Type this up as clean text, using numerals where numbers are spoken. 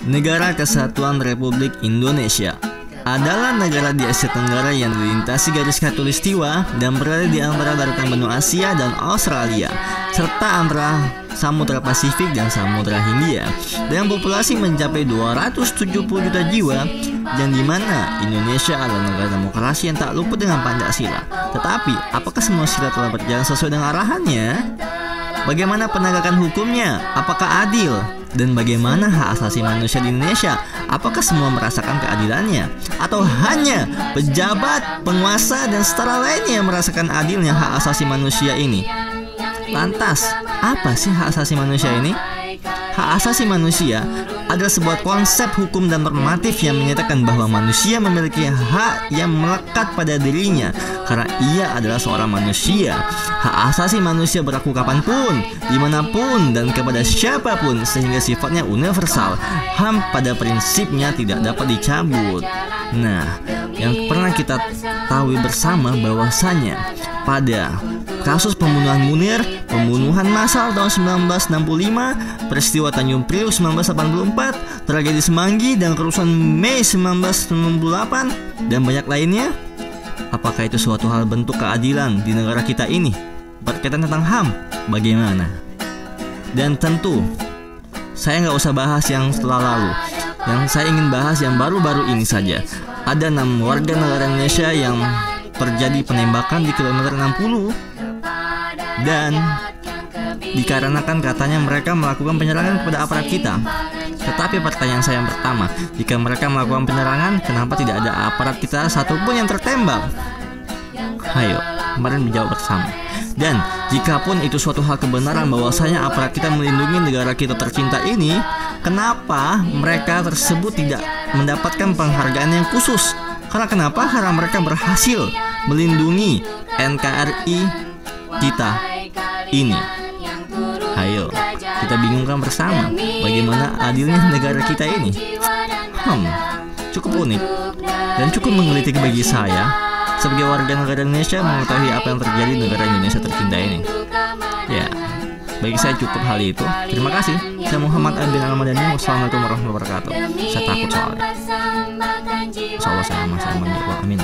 Negara Kesatuan Republik Indonesia adalah negara di Asia Tenggara yang dilintasi garis khatulistiwa dan berada di antara daratan benua Asia dan Australia, serta antara Samudra Pasifik dan Samudra Hindia, dengan populasi mencapai 270 juta jiwa, dan di mana Indonesia adalah negara demokrasi yang tak luput dengan Pancasila. Tetapi, apakah semua sila telah berjalan sesuai dengan arahannya? Bagaimana penegakan hukumnya? Apakah adil? Dan bagaimana hak asasi manusia di Indonesia? Apakah semua merasakan keadilannya? Atau hanya pejabat, penguasa, dan setara lainnya yang merasakan adilnya hak asasi manusia ini? Lantas, apa sih hak asasi manusia ini? Hak asasi manusia adalah sebuah konsep hukum dan normatif yang menyatakan bahwa manusia memiliki hak yang melekat pada dirinya karena ia adalah seorang manusia. Hak asasi manusia berlaku kapanpun, dimanapun, dan kepada siapapun, sehingga sifatnya universal. HAM pada prinsipnya tidak dapat dicabut. Nah, yang pernah kita tahu bersama bahwasanya pada kasus pembunuhan Munir, pembunuhan massal tahun 1965, peristiwa Tanjung Priok 1984, tragedi Semanggi, dan kerusuhan Mei 1998, dan banyak lainnya. Apakah itu suatu hal bentuk keadilan di negara kita ini? Berkaitan tentang HAM, bagaimana? Dan tentu, saya nggak usah bahas yang setelah lalu. Yang saya ingin bahas yang baru-baru ini saja. Ada 6 warga negara Indonesia yang terjadi penembakan di kilometer 60, dan dikarenakan katanya mereka melakukan penyerangan kepada aparat kita. Tetapi pertanyaan saya yang pertama, jika mereka melakukan penyerangan, kenapa tidak ada aparat kita satupun yang tertembak? Ayo, kemarin menjawab bersama. Dan jikapun itu suatu hal kebenaran bahwasanya aparat kita melindungi negara kita tercinta ini, kenapa mereka tersebut tidak mendapatkan penghargaan yang khusus? Karena mereka berhasil melindungi NKRI kita ini? Ayo, kita bingungkan bersama bagaimana adilnya negara kita ini. Cukup unik dan cukup menggelitik bagi saya sebagai warga negara Indonesia mengetahui apa yang terjadi di negara Indonesia tercinta ini. Ya, bagi saya cukup hal itu. Terima kasih. Saya Muhammad bin Al-Madani. Wassalamualaikum warahmatullahi wabarakatuh. Saya takut soalnya. Insyaallah saya aman. Amin.